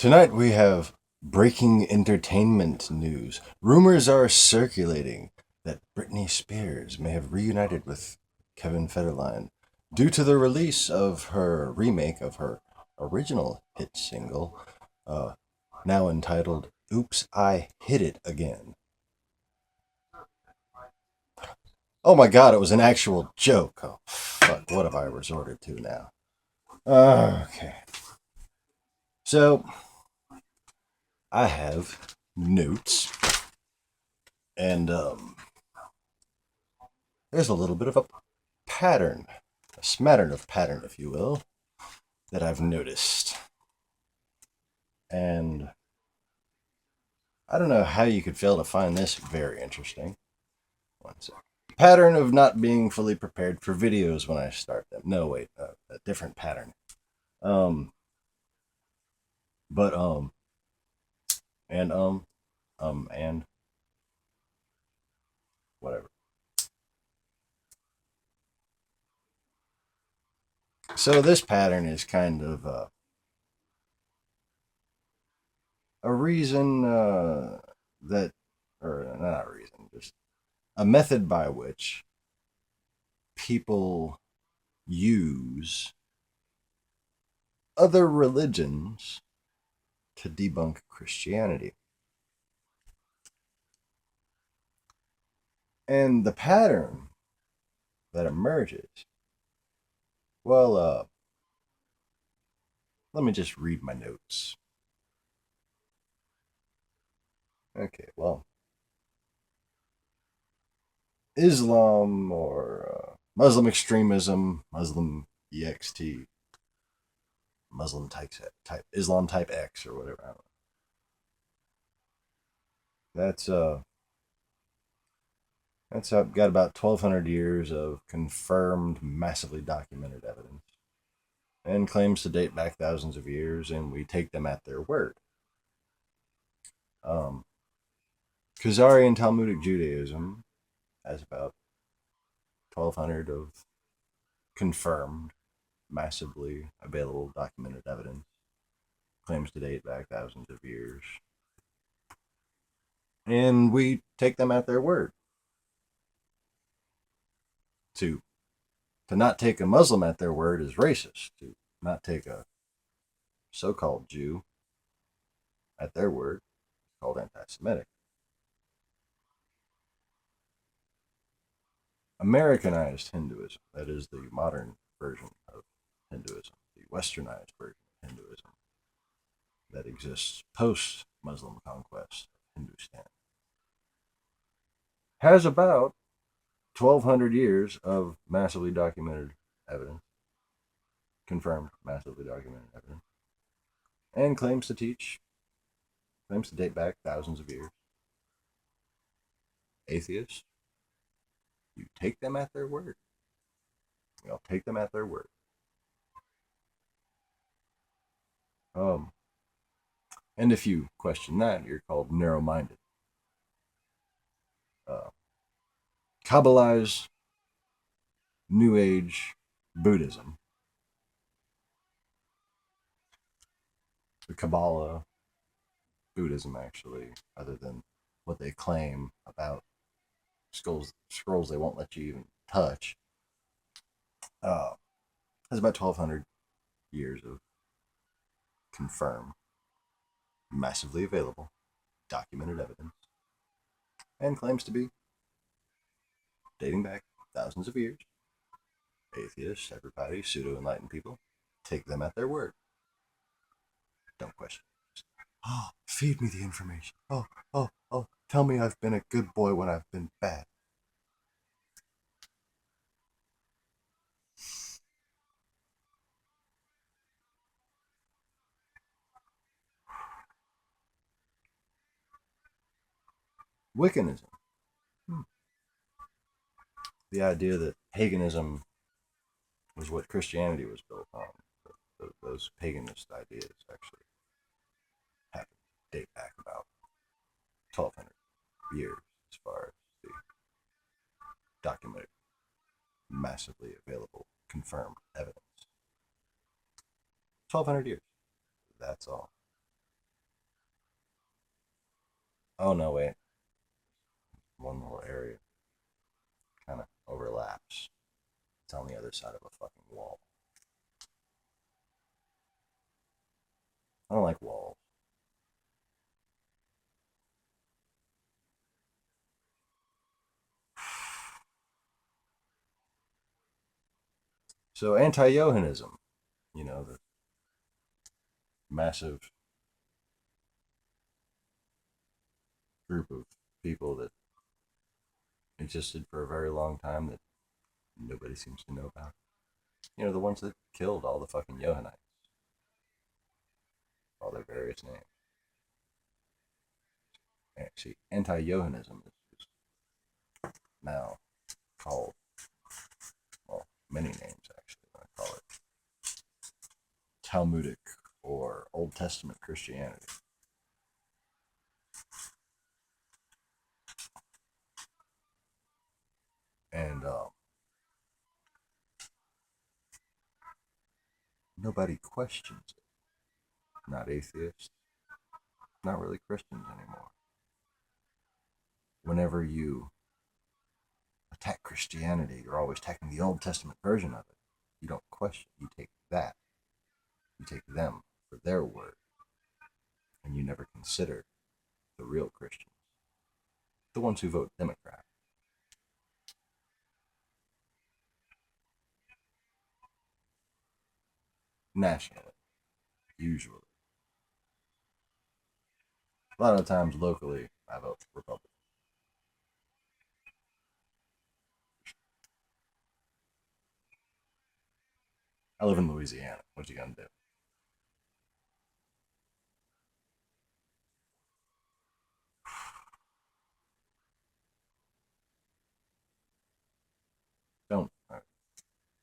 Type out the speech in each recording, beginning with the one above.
Tonight we have breaking entertainment news. Rumors are circulating that Britney Spears may have reunited with Kevin Federline due to the release of her remake of her original hit single, uh, now entitled Oops, I Hit It Again. Oh my god, it was an actual joke. Oh, fuck, what have I resorted to now? Okay. So, I have notes, and there's a little bit of a pattern, a smattering of pattern, if you will, that I've noticed. And I don't know how you could fail to find this very interesting. One sec. Pattern of not being fully prepared for videos when I start them. No, wait, a different pattern. Um, but and and whatever. So this pattern is kind of a reason that, or not a reason, just a method by which people use other religions to debunk Christianity. And the pattern that emerges, well, let me just read my notes. Okay, well, Islam or Muslim extremism, Muslim EXT, Muslim type Islam type X or whatever. I don't know. That's got about 1,200 years of confirmed, massively documented evidence, and claims to date back thousands of years, and we take them at their word. Um, Khazarian Talmudic Judaism has about 1,200 of confirmed, massively available documented evidence, claims to date back thousands of years, and we take them at their word. To not take a Muslim at their word is racist. To not take a so-called Jew at their word is called anti-Semitic. Americanized Hinduism, that is the modern version of Hinduism, the westernized version of Hinduism that exists post Muslim conquest of Hindustan, has about 1,200 years of massively documented evidence, confirmed massively documented evidence, and claims to date back thousands of years. Atheists, you take them at their word. You'll take them at their word. Um, and if you question that, you're called narrow-minded. Uh, Kabbalized New Age Buddhism, the Kabbalah Buddhism, actually, other than what they claim about scrolls they won't let you even touch, uh, has about 1,200 years of confirmed, massively available, documented evidence, and claims to be dating back thousands of years. Atheists, everybody, pseudo enlightened people, take them at their word. Don't question. Oh, feed me the information. Oh, tell me I've been a good boy when I've been bad. Wiccanism. Hmm. The idea that paganism was what Christianity was built on. Those paganist ideas actually happen to date back about 1,200 years as far as the documented, massively available, confirmed evidence. 1,200 years. That's all. Oh no, wait. One little area kind of overlaps. It's on the other side of a fucking wall. I don't like walls. So anti-Yohanism, the massive group of people that existed for a very long time that nobody seems to know about. The ones that killed all the fucking Yohanites, all their various names. Actually, anti-Yohanism is now called, well, many names actually. I call it Talmudic or Old Testament Christianity. And nobody questions it. Not atheists, not really Christians anymore. Whenever you attack Christianity, you're always attacking the Old Testament version of it. You don't question, you take that. You take them for their word. And you never consider the real Christians, the ones who vote Democrat. Nationally, usually. A lot of times locally, I vote Republican. I live in Louisiana. What you gonna do? Don't.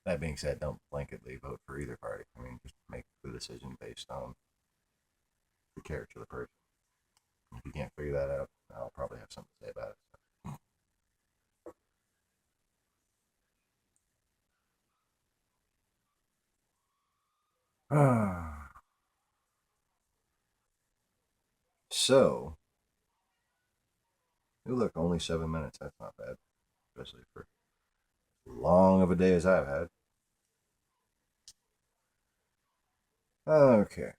That being said, don't blanketly vote for either party. I mean, just make the decision based on the character of the person. If you can't figure that out, I'll probably have something to say about it. So, look, only 7 minutes. That's not bad, especially for as long of a day as I've had. Okay,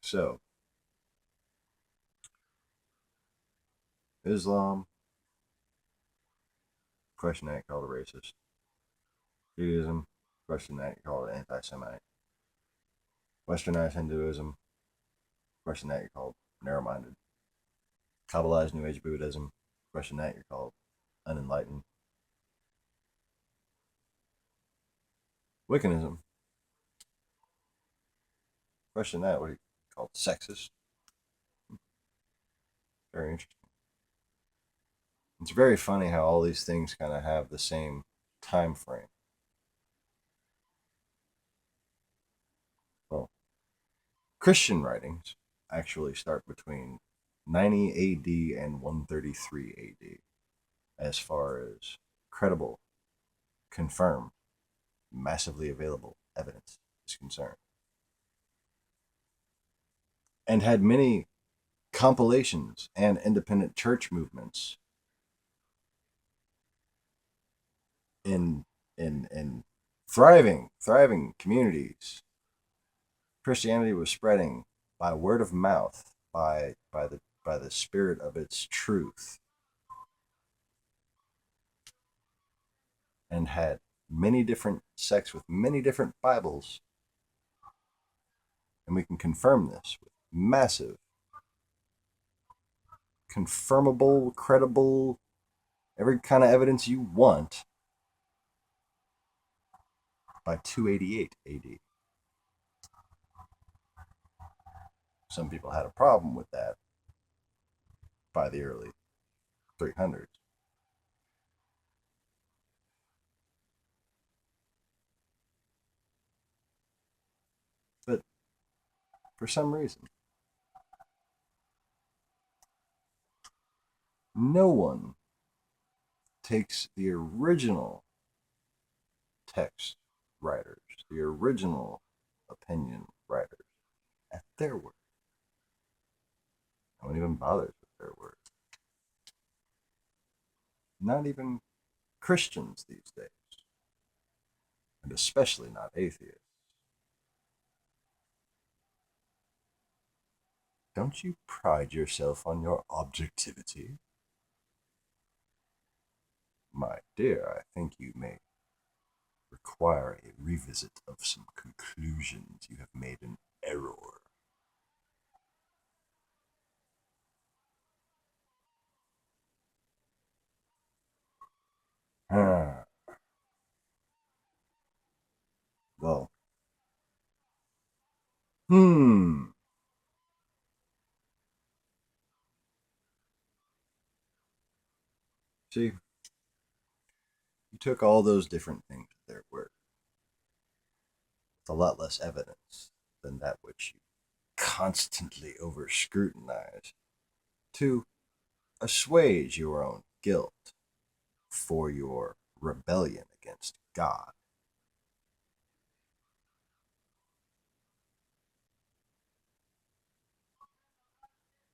so Islam, question that, called a racist. Judaism, question that, called an anti-Semite. Westernized Hinduism, question that, you're called narrow-minded. Kabbalized New Age Buddhism, question that, you're called unenlightened. Wiccanism, question that, what do you call sexist? Very interesting. It's very funny how all these things kind of have the same time frame. Well, Christian writings actually start between 90 AD and 133 AD as far as credible, confirmed, massively available evidence is concerned. And had many compilations and independent church movements in in thriving communities. Christianity was spreading by word of mouth, by the spirit of its truth, and had many different sects with many different Bibles. And we can confirm this with massive, confirmable, credible, every kind of evidence you want by 288 AD. Some people had a problem with that by the early 300s. But for some reason, no one takes the original text writers, the original opinion writers, at their word. No one even bothers with their word. Not even Christians these days, and especially not atheists. Don't you pride yourself on your objectivity? My dear, I think you may require a revisit of some conclusions. You have made an error. Ah, well, hmm. See, you took all those different things that were with a lot less evidence than that which you constantly over scrutinize to assuage your own guilt for your rebellion against God.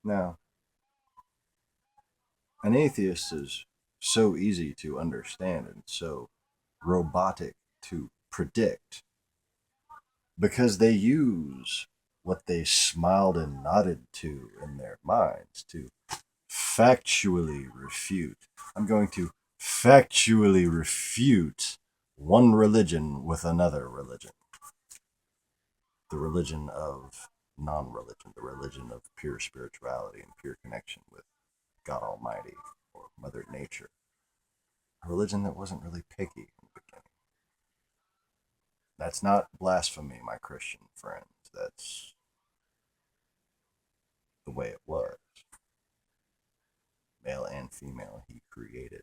Now, an atheist is so easy to understand and so robotic to predict because they use what they smiled and nodded to in their minds to factually refute. I'm going to factually refute one religion with another religion. The religion of non religion, the religion of pure spirituality and pure connection with God Almighty or Mother Nature. A religion that wasn't really picky in the beginning. That's not blasphemy, my Christian friends. That's the way it was. Male and female, he created.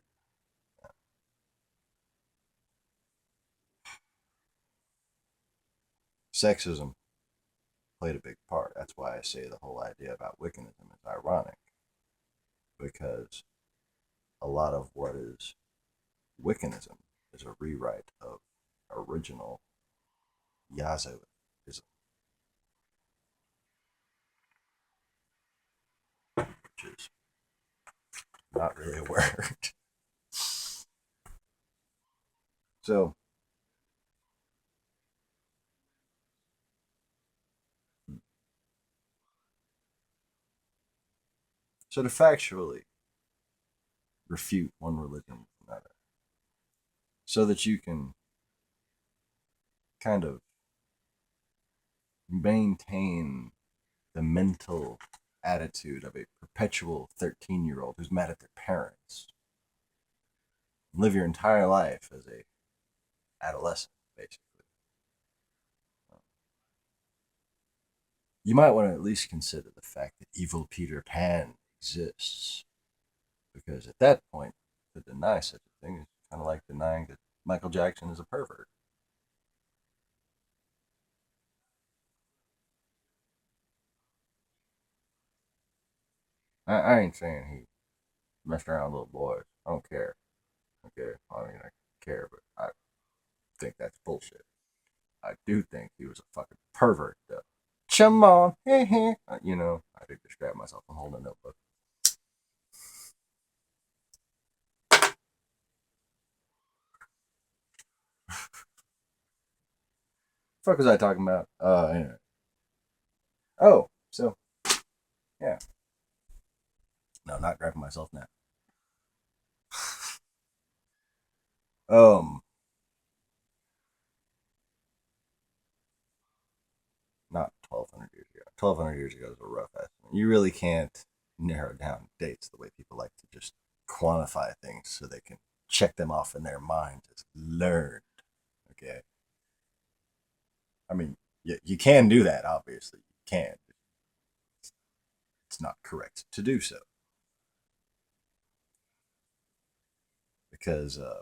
Sexism played a big part. That's why I say the whole idea about Wiccanism is ironic, because a lot of what is Wiccanism is a rewrite of original Yazoism, which is not really a word. So, so to factually refute one religion with another, so that you can kind of maintain the mental attitude of a perpetual 13-year-old who's mad at their parents. Live your entire life as a adolescent, basically. You might want to at least consider the fact that evil Peter Pan exists, because at that point, to deny such a thing is kind of like denying that Michael Jackson is a pervert. I ain't saying he messed around with little boys. I don't care. Okay, I mean, I care, but I think that's bullshit. I do think he was a fucking pervert, though. Come on, I did distract myself from holding a notebook. Fuck was I talking about? Anyway. Oh, so yeah. No, not grabbing myself now. Um, Not 1,200 years ago. 1,200 years ago is a rough estimate. You really can't narrow down dates the way people like to just quantify things so they can check them off in their minds as learned. Okay. I mean, you can do that, obviously. You can. It's not correct to do so because I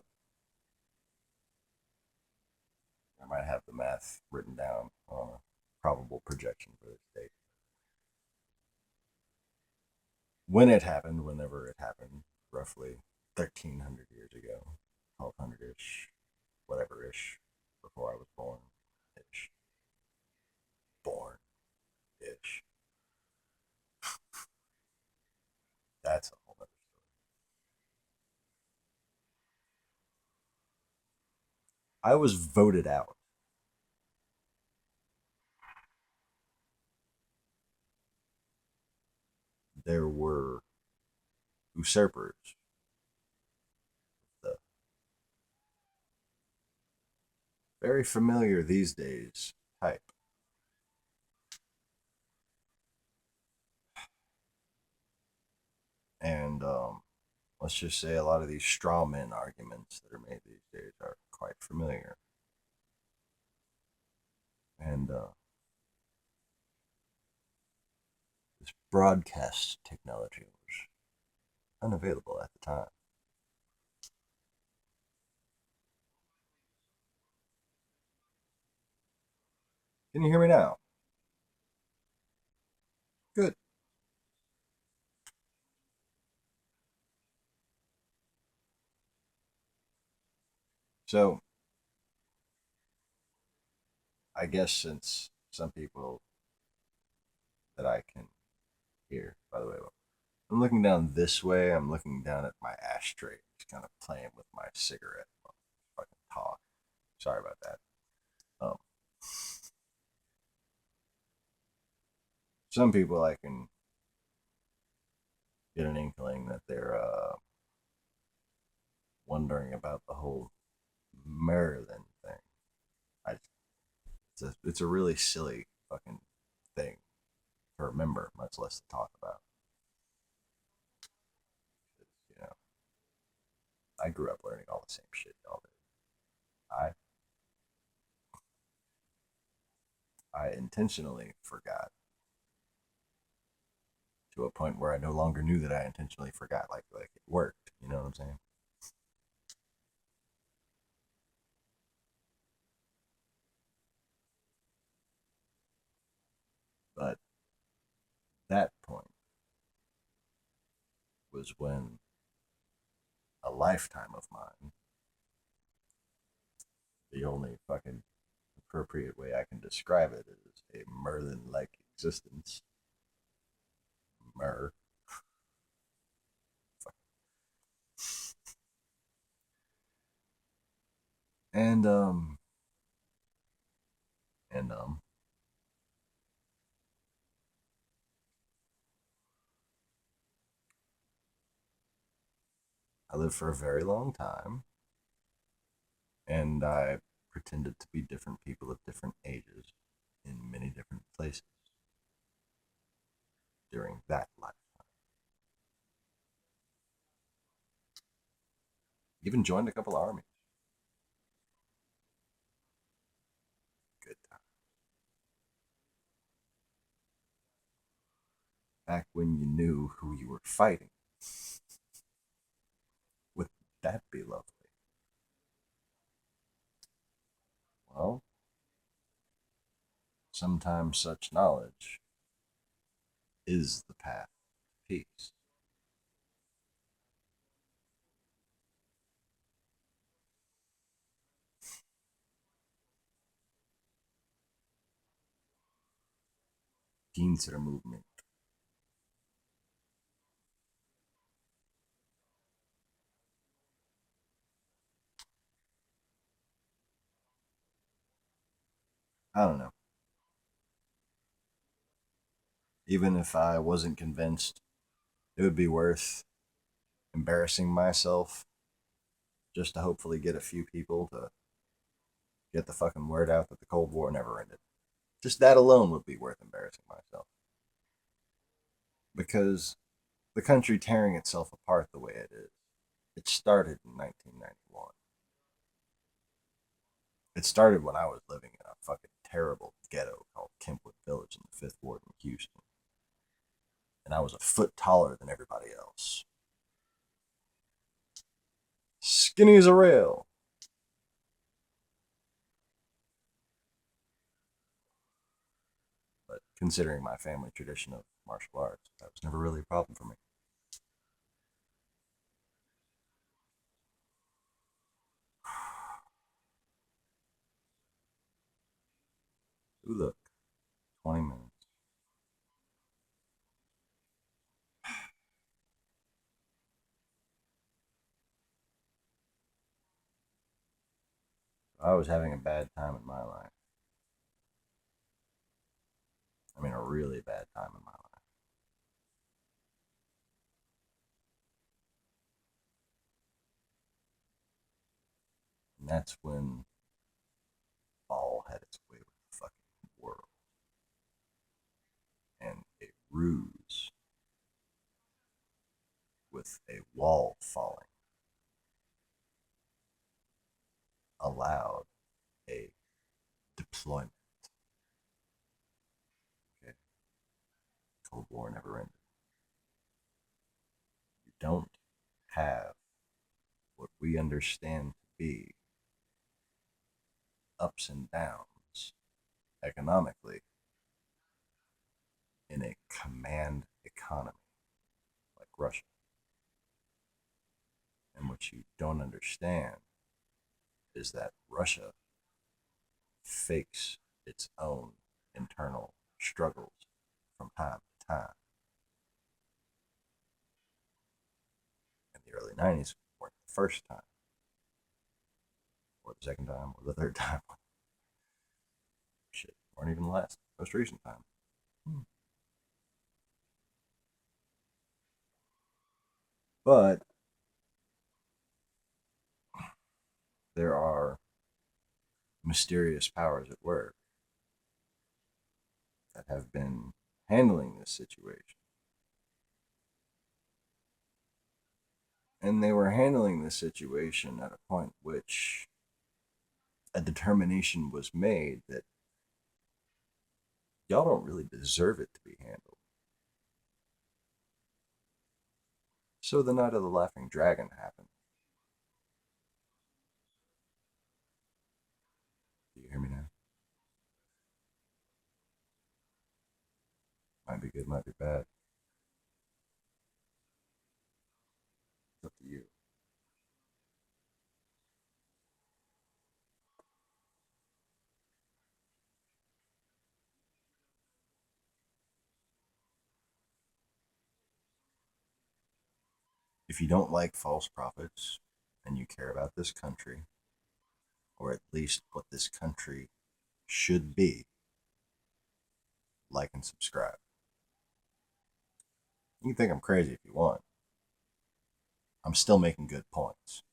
might have the math written down on a probable projection for this date. When it happened, whenever it happened, roughly 1,300 years ago, 1,200 ish, whatever ish, before I was born ish. Born ish. That's a whole other story. I was voted out. There were usurpers, the very familiar these days type. And let's just say a lot of these straw man arguments that are made these days are quite familiar. And this broadcast technology was unavailable at the time. Can you hear me now? Good. So I guess since some people that I can hear, by the way, I'm looking down this way. I'm looking down at my ashtray, just kind of playing with my cigarette while I fucking talk. Sorry about that. Um, some people I can get an inkling that they're wondering about the whole Maryland thing. I, it's a really silly fucking thing to remember, much less to talk about. You know, I grew up learning all the same shit y'all did. I I intentionally forgot to a point where I no longer knew that I intentionally forgot. Like it worked. You know what I'm saying? But that point was when a lifetime of mine, the only fucking appropriate way I can describe it is a Merlin like existence. Mer. And and I lived for a very long time, and I pretended to be different people of different ages in many different places during that life. Even joined a couple armies. Good time. Back when you knew who you were fighting. Would that be lovely? Well, sometimes such knowledge is the path to peace. Pincer movement. I don't know. Even if I wasn't convinced, it would be worth embarrassing myself just to hopefully get a few people to get the fucking word out that the Cold War never ended. Just that alone would be worth embarrassing myself. Because the country tearing itself apart the way it is, it started in 1991. It started when I was living in a fucking terrible ghetto called Kentwood Village in the Fifth Ward in Houston, and I was a foot taller than everybody else, skinny as a rail. But considering my family tradition of martial arts, that was never really a problem for me. Ooh, look, 20 minutes. I was having a bad time in my life. I mean, a really bad time in my life. And that's when Ball had its way with the fucking world. And a ruse with a wall falling allowed a deployment. Okay. Cold War never ended. You don't have what we understand to be ups and downs economically in a command economy like Russia. And what you don't understand is that Russia fakes its own internal struggles from time to time. In the early 90s weren't the first time, or the second time, or the third time. Shit, weren't even the last, most recent time. But there are mysterious powers at work that have been handling this situation. And they were handling this situation at a point which a determination was made that y'all don't really deserve it to be handled. So the Night of the Laughing Dragon happened. Do you hear me now? Might be good, might be bad. It's up to you. If you don't like false prophets and you care about this country, or at least what this country should be, like and subscribe. You can think I'm crazy if you want. I'm still making good points.